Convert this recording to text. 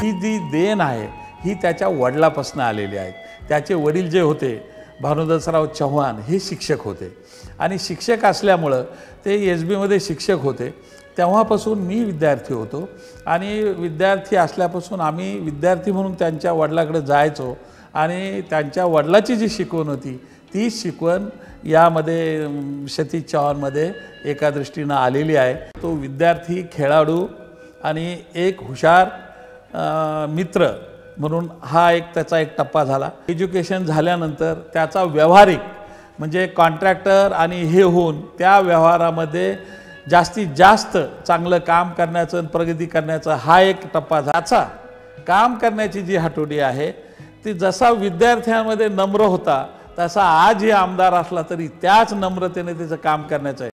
ही जी देण आहे ही त्याच्या वडिलापासून आलेली आहे। त्याचे वडील जे होते भानुदासराव चव्हाण हे शिक्षक होते आणि शिक्षक असल्यामुळं ते SB मध्ये शिक्षक होते। तेव्हापासून मी विद्यार्थी होतो आणि विद्यार्थी असल्यापासून आम्ही विद्यार्थी म्हणून त्यांच्या वडिलाकडे जायचो आणि त्यांच्या वडिलाची जी शिकवण होती ती शिकवण यामध्ये सतीश चव्हाणमध्ये एका दृष्टीने आलेली आहे। तो विद्यार्थी, खेळाडू आणि एक हुशार मित्र म्हणून हा त्याचा एक टप्पा झाला। एज्युकेशन झाल्यानंतर त्याचा व्यवहारिक म्हणजे कॉन्ट्रॅक्टर आणि हे होऊन त्या व्यवहारामध्ये जास्तीत जास्त चांगलं काम करण्याचं आणि प्रगती करण्याचा हा एक टप्पा झाला। काम करण्याची जी हटोडी आहे ती जसा विद्यार्थ्यांमध्ये नम्र होता तसा आजही आमदार असला तरी त्याच नम्रतेने त्याचं काम करण्याचं